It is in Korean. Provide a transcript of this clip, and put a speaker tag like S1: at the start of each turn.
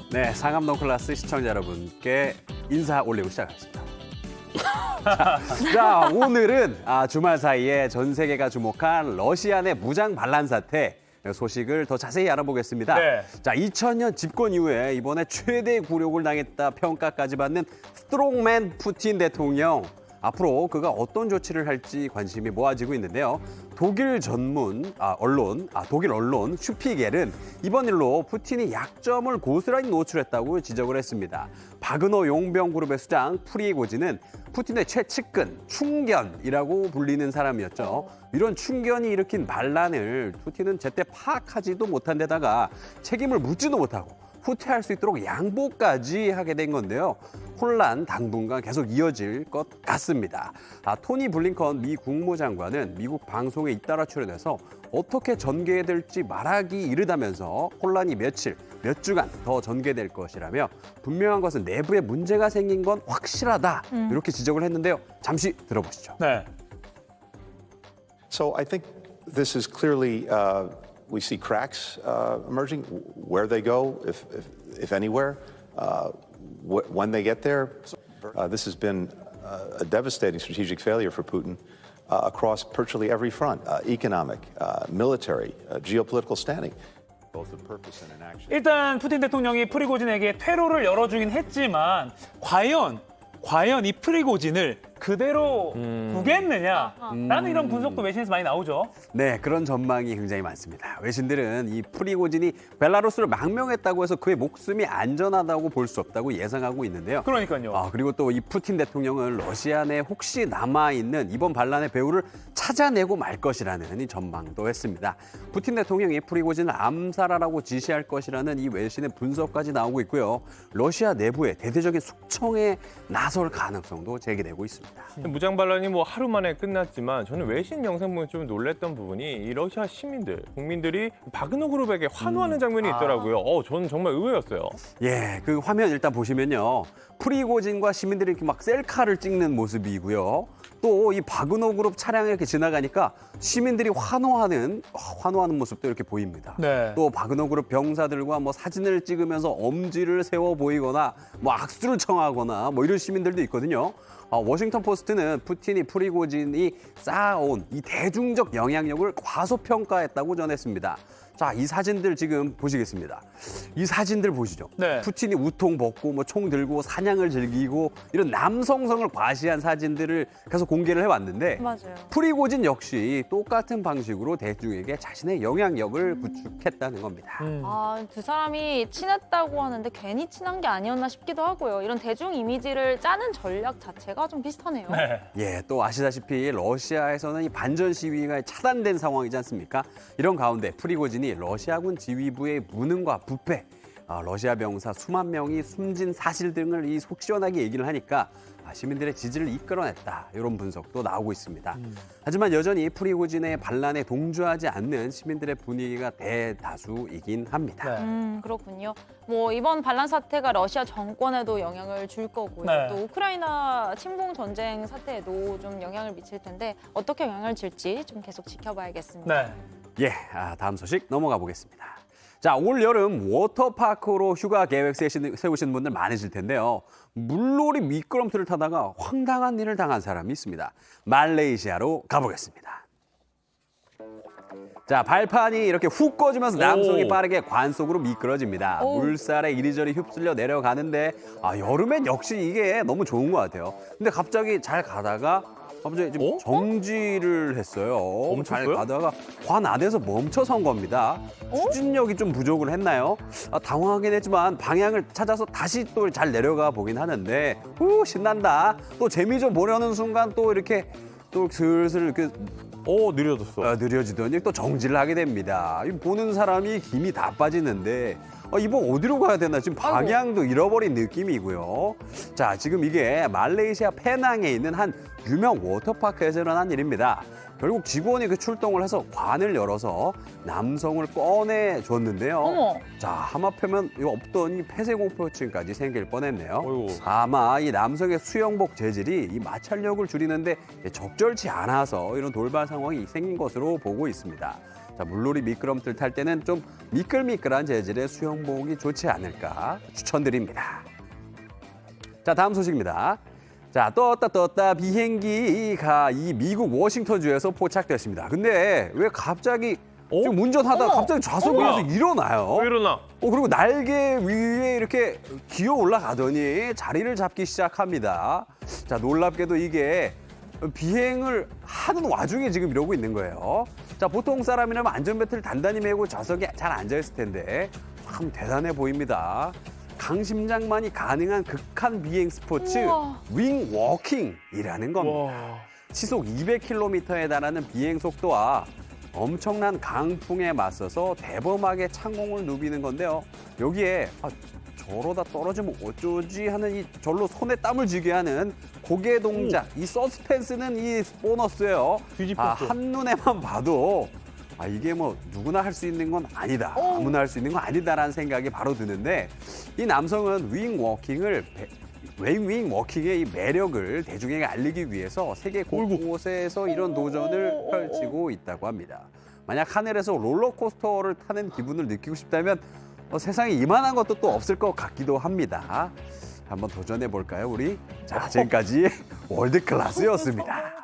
S1: 네, 상암 논클라스 시청자 여러분께 인사 올리고 시작하겠습니다. 자, 오늘은 주말 사이에 전 세계가 주목한 러시아 내 무장 반란 사태 소식을 더 자세히 알아보겠습니다.
S2: 네.
S1: 자, 2000년 집권 이후에 이번에 최대 굴욕을 당했다 평가까지 받는 스트롱맨 푸틴 대통령. 앞으로 그가 어떤 조치를 할지 관심이 모아지고 있는데요. 독일 언론 슈피겔은 이번 일로 푸틴이 약점을 고스란히 노출했다고 지적을 했습니다. 바그너 용병 그룹의 수장 프리고진은 푸틴의 최측근 충견이라고 불리는 사람이었죠. 이런 충견이 일으킨 반란을 푸틴은 제때 파악하지도 못한 데다가 책임을 묻지도 못하고 후퇴할 수 있도록 양보까지 하게 된 건데요. 혼란 당분간 계속 이어질 것 같습니다. 토니 블링컨 미 국무장관은 미국 방송에 잇따라 출연해서 어떻게 전개될지 말하기 이르다면서 혼란이 몇 주간 더 전개될 것이라며 분명한 것은 내부에 문제가 생긴 건 확실하다. 이렇게 지적을 했는데요. 잠시 들어보시죠.
S2: 네.
S3: So I think this is clearly we see cracks emerging. Where they go, if anywhere, when they get there, this has been a devastating strategic failure for Putin across virtually every front: economic, military, geopolitical standing. Both the purpose and an action.
S2: 일단 푸틴 대통령이 프리고진에게 퇴로를 열어주긴 했지만 과연 이 프리고진을 그대로 두겠느냐라는 이런 분석도 외신에서 많이 나오죠.
S1: 네, 그런 전망이 굉장히 많습니다. 외신들은 이 프리고진이 벨라루스를 망명했다고 해서 그의 목숨이 안전하다고 볼 수 없다고 예상하고 있는데요.
S2: 그러니까요.
S1: 그리고 또 이 푸틴 대통령은 러시아 내 혹시 남아있는 이번 반란의 배후를 찾아내고 말 것이라는 이 전망도 했습니다. 푸틴 대통령이 프리고진을 암살하라고 지시할 것이라는 이 외신의 분석까지 나오고 있고요. 러시아 내부에 대대적인 숙청에 나설 가능성도 제기되고 있습니다.
S4: 무장 반란이 하루 만에 끝났지만 저는 외신 영상 보면 좀 놀랬던 부분이 이 러시아 국민들이 바그너 그룹에게 환호하는 장면이 있더라고요. 저는 정말 의외였어요.
S1: 예, 그 화면 일단 보시면요. 프리고진과 시민들이 이렇게 막 셀카를 찍는 모습이고요. 또 이 바그너 그룹 차량이 이렇게 지나가니까 시민들이 환호하는 모습도 이렇게 보입니다.
S2: 네.
S1: 또 바그너 그룹 병사들과 사진을 찍으면서 엄지를 세워 보이거나 악수를 청하거나 이런 시민들도 있거든요. 워싱턴 포스트는 푸틴이 프리고진이 쌓아온 이 대중적 영향력을 과소평가했다고 전했습니다. 자, 이 사진들 지금 보시겠습니다. 이 사진들 보시죠.
S2: 네.
S1: 푸틴이 우통 벗고 총 들고 사냥을 즐기고 이런 남성성을 과시한 사진들을 계속 공개를 해왔는데
S5: 맞아요.
S1: 프리고진 역시 똑같은 방식으로 대중에게 자신의 영향력을 구축했다는 겁니다.
S5: 두 사람이 친했다고 하는데 괜히 친한 게 아니었나 싶기도 하고요. 이런 대중 이미지를 짜는 전략 자체가 좀 비슷하네요.
S2: 네.
S1: 예, 또 아시다시피 러시아에서는 이 반전 시위가 차단된 상황이지 않습니까? 이런 가운데 프리고진이 러시아군 지휘부의 무능과 부패, 러시아 병사 수만 명이 숨진 사실 등을 속 시원하게 얘기를 하니까 시민들의 지지를 이끌어냈다. 이런 분석도 나오고 있습니다. 하지만 여전히 프리고진의 반란에 동조하지 않는 시민들의 분위기가 대다수이긴 합니다.
S2: 네.
S5: 그렇군요. 이번 반란 사태가 러시아 정권에도 영향을 줄 거고요.
S2: 네.
S5: 또 우크라이나 침공 전쟁 사태에도 좀 영향을 미칠 텐데 어떻게 영향을 줄지 좀 계속 지켜봐야겠습니다.
S2: 네.
S1: 예, 다음 소식 넘어가 보겠습니다. 자, 올 여름 워터파크로 휴가 계획 세우시는 분들 많으실 텐데요. 물놀이 미끄럼틀을 타다가 황당한 일을 당한 사람이 있습니다. 말레이시아로 가보겠습니다. 자, 발판이 이렇게 훅 꺼지면서 남성이 빠르게 관 속으로 미끄러집니다. 물살에 이리저리 휩쓸려 내려가는데 여름엔 역시 이게 너무 좋은 것 같아요. 근데 갑자기 잘 가다가 갑자기 좀 정지를 했어요. 잘
S4: 멈췄어요?
S1: 가다가 관 안에서 멈춰선 겁니다. 추진력이 좀 부족을 했나요? 당황하긴 했지만 방향을 찾아서 다시 또 잘 내려가 보긴 하는데 신난다. 또 재미 좀 보려는 순간 또 이렇게 또 슬슬 이렇게
S4: 느려졌어.
S1: 느려지더니 또 정지를 하게 됩니다. 보는 사람이 김이 다 빠지는데 이번 어디로 가야 되나 지금 방향도 잃어버린 느낌이고요. 자, 지금 이게 말레이시아 페낭에 있는 한 유명 워터파크에서 일어난 일입니다. 결국 직원이 출동을 해서 관을 열어서 남성을 꺼내줬는데요.
S5: 어머.
S1: 자, 하마터면 없던 이 폐쇄공포증까지 생길 뻔했네요.
S4: 어이구.
S1: 아마 이 남성의 수영복 재질이 이 마찰력을 줄이는데 적절치 않아서 이런 돌발 상황이 생긴 것으로 보고 있습니다. 자, 물놀이 미끄럼틀 탈 때는 좀 미끌미끌한 재질의 수영복이 좋지 않을까 추천드립니다. 자, 다음 소식입니다. 자, 떴다 비행기가 이 미국 워싱턴주에서 포착됐습니다. 근데 왜 갑자기 지금 운전하다가 갑자기 좌석에서 일어나요?
S4: 왜 이러나?
S1: 그리고 날개 위에 이렇게 기어 올라가더니 자리를 잡기 시작합니다. 자, 놀랍게도 이게 비행을 하는 와중에 지금 이러고 있는 거예요. 자, 보통 사람이라면 안전벨트를 단단히 매고 좌석에 잘 앉아있을 텐데 참 대단해 보입니다. 강심장만이 가능한 극한 비행 스포츠
S5: 우와.
S1: 윙워킹이라는 겁니다.
S4: 와.
S1: 시속 200km에 달하는 비행 속도와 엄청난 강풍에 맞서서 대범하게 창공을 누비는 건데요. 여기에 저러다 떨어지면 어쩌지 하는 이 절로 손에 땀을 쥐게 하는 고개 동작, 이 서스펜스는 이 보너스예요.
S2: 뒤집혔어.
S1: 한눈에만 봐도 이게 뭐 누구나 할 수 있는 건 아니다. 아무나 할 수 있는 건 아니다라는 생각이 바로 드는데 이 남성은 윙워킹의 이 매력을 대중에게 알리기 위해서 세계 곳곳에서 이런 도전을 펼치고 있다고 합니다. 만약 하늘에서 롤러코스터를 타는 기분을 느끼고 싶다면 세상에 이만한 것도 또 없을 것 같기도 합니다. 한번 도전해 볼까요, 우리? 자, 지금까지 월드클래스였습니다.